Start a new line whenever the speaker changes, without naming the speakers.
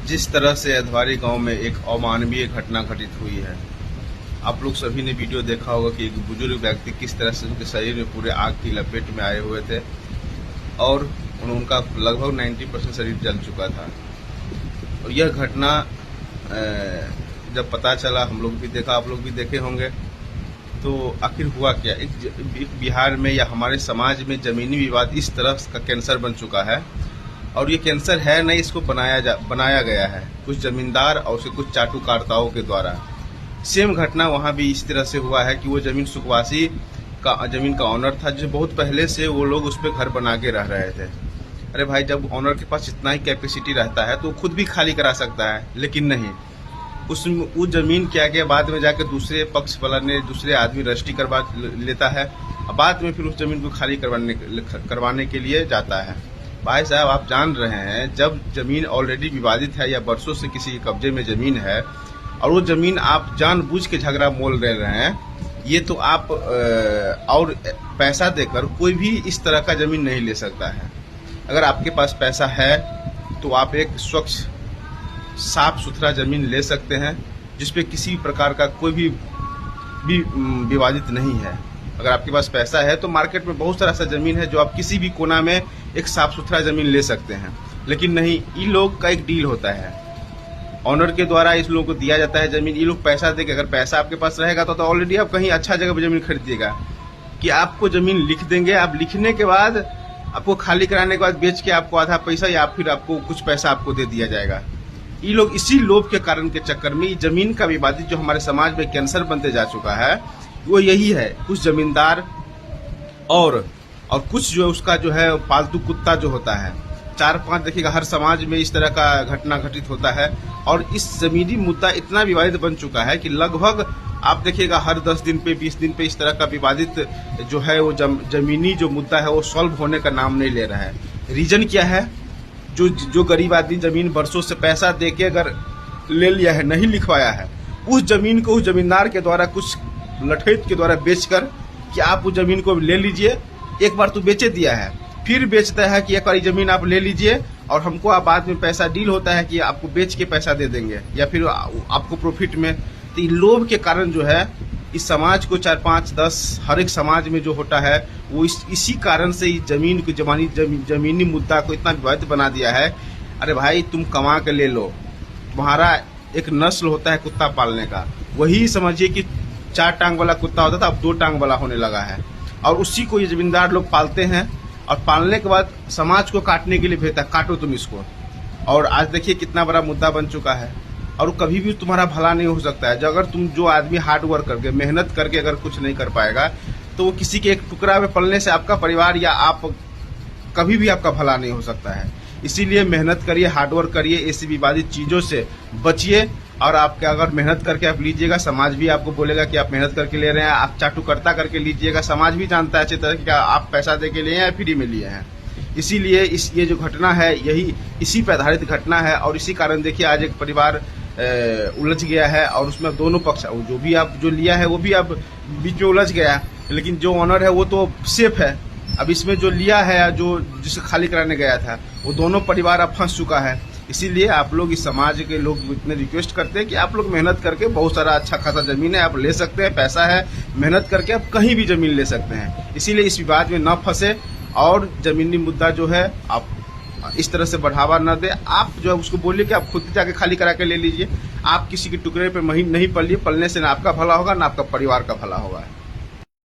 जिस तरह से अधवारी गांव में एक अमानवीय घटना घटित हुई है, आप लोग सभी ने वीडियो देखा होगा कि एक बुजुर्ग व्यक्ति किस तरह से उनके शरीर में पूरे आग की लपेट में आए हुए थे और उनका लगभग 90% शरीर जल चुका था। और यह घटना जब पता चला, हम लोग भी देखा, आप लोग भी देखे होंगे, तो आखिर हुआ क्या। एक बिहार में या हमारे समाज में जमीनी विवाद इस तरह का कैंसर बन चुका है, और ये कैंसर है नहीं, इसको बनाया गया है कुछ जमींदार और उसके कुछ चाटुकारिताओं के द्वारा। सेम घटना वहाँ भी इस तरह से हुआ है कि वो जमीन सुखवासी का जमीन का ऑनर था, जो बहुत पहले से वो लोग उस पर घर बना के रह रहे थे। अरे भाई, जब ऑनर के पास इतना ही कैपेसिटी रहता है तो खुद भी खाली करा सकता है, लेकिन नहीं, उस जमीन के आगे बाद में जाकर दूसरे पक्ष वाला ने दूसरे आदमी रजिस्ट्री करवा लेता है, बाद में फिर उस जमीन को खाली करवाने के लिए जाता है। भाई साहब, आप जान रहे हैं, जब जमीन ऑलरेडी विवादित है या बरसों से किसी के कब्जे में जमीन है और वो जमीन आप जानबूझ के झगड़ा मोल रहे हैं, ये तो आप और पैसा देकर कोई भी इस तरह का जमीन नहीं ले सकता है। अगर आपके पास पैसा है तो आप एक स्वच्छ साफ सुथरा जमीन ले सकते हैं जिसपे किसी प्रकार का कोई भी विवादित नहीं है। अगर आपके पास पैसा है तो मार्केट में बहुत सारा ऐसा जमीन है जो आप किसी भी कोना में एक साफ सुथरा जमीन ले सकते हैं, लेकिन नहीं, इन लोग का एक डील होता है, ऑनर के द्वारा इस लोगों को दिया जाता है जमीन। ये लोग पैसा देके, अगर पैसा आपके पास रहेगा तो ऑलरेडी आप कहीं अच्छा जगह पर जमीन खरीदिएगा कि आपको जमीन लिख देंगे, आप लिखने के बाद आपको खाली कराने के बाद बेच के आपको आधा पैसा या फिर आपको कुछ पैसा आपको दे दिया जाएगा। ये लोग इसी लोभ के कारण के चक्कर में जमीन का विवादित जो हमारे समाज में कैंसर बनते जा चुका है, वो यही है। कुछ जमींदार और कुछ जो उसका जो है पालतू कुत्ता जो होता है, 4-5 देखिएगा हर समाज में इस तरह का घटना घटित होता है। और इस जमीनी मुद्दा इतना विवादित बन चुका है कि लगभग आप देखिएगा हर 10 दिन पे 20 दिन पे इस तरह का विवादित जो है वो जमीनी जो मुद्दा है वो सॉल्व होने का नाम नहीं ले रहा है। रीजन क्या है? जो गरीब आदमी जमीन बरसों से पैसा देके अगर ले लिया है, नहीं लिखवाया है, उस जमीन को उस जमींदार के द्वारा कुछ लठैत के द्वारा बेचकर कि आप उस जमीन को ले लीजिए, एक बार तो बेचे दिया है, फिर बेचता है कि एक बार जमीन आप ले लीजिए और हमको आप बाद में पैसा डील होता है कि आपको बेच के पैसा दे देंगे या फिर आपको प्रॉफिट में। तो लोभ के कारण जो है इस समाज को 4-5-10 हर एक समाज में जो होता है वो इसी कारण से इस जमीन को जमीनी मुद्दा को इतना विवादित बना दिया है। अरे भाई, तुम कमा के ले लो, तुम्हारा एक नस्ल होता है कुत्ता पालने का, वही समझिए कि 4 टांग वाला कुत्ता होता था, अब 2 टांग वाला होने लगा है, और उसी को ये जमींदार लोग पालते हैं और पालने के बाद समाज को काटने के लिए भेजता है, काटो तुम इसको। और आज देखिए कितना बड़ा मुद्दा बन चुका है, और कभी भी तुम्हारा भला नहीं हो सकता है। अगर जो आदमी हार्ड वर्क करके मेहनत करके अगर कुछ नहीं कर पाएगा तो वो किसी के एक टुकड़ा में पलने से आपका परिवार या आप कभी भी आपका भला नहीं हो सकता है। इसीलिए मेहनत करिए, हार्ड वर्क करिए, ऐसी विवादित चीजों से बचिए। और आपके अगर मेहनत करके आप लीजिएगा, समाज भी आपको बोलेगा कि आप मेहनत करके ले रहे हैं। आप चाटुकर्ता करके लीजिएगा, समाज भी जानता है अच्छी तरह कि आप पैसा दे के लिए हैं या फ्री में लिए हैं। इसीलिए ये जो घटना है यही इसी पर आधारित घटना है, और इसी कारण देखिए आज एक परिवार उलझ गया है और उसमें दोनों पक्ष, जो भी आप जो लिया है वो भी अब बीच में उलझ गया है, लेकिन जो ऑनर है वो तो सेफ है। अब इसमें जो लिया है, जो जिसे खाली कराने गया था, वो दोनों परिवार अब फंस चुका है। इसीलिए आप लोग इस समाज के लोग इतने रिक्वेस्ट करते हैं कि आप लोग मेहनत करके, बहुत सारा अच्छा खासा जमीन है, आप ले सकते हैं, पैसा है, मेहनत करके आप कहीं भी जमीन ले सकते हैं। इसीलिए इस विवाद में न फंसे और जमीनी मुद्दा जो है आप इस तरह से बढ़ावा न दे। आप जो है उसको बोलिए कि आप खुद जाके खाली करा के ले लीजिए। आप किसी के टुकड़े पे नहीं पलिए, पलने से ना आपका भला होगा ना आपका परिवार का भला होगा।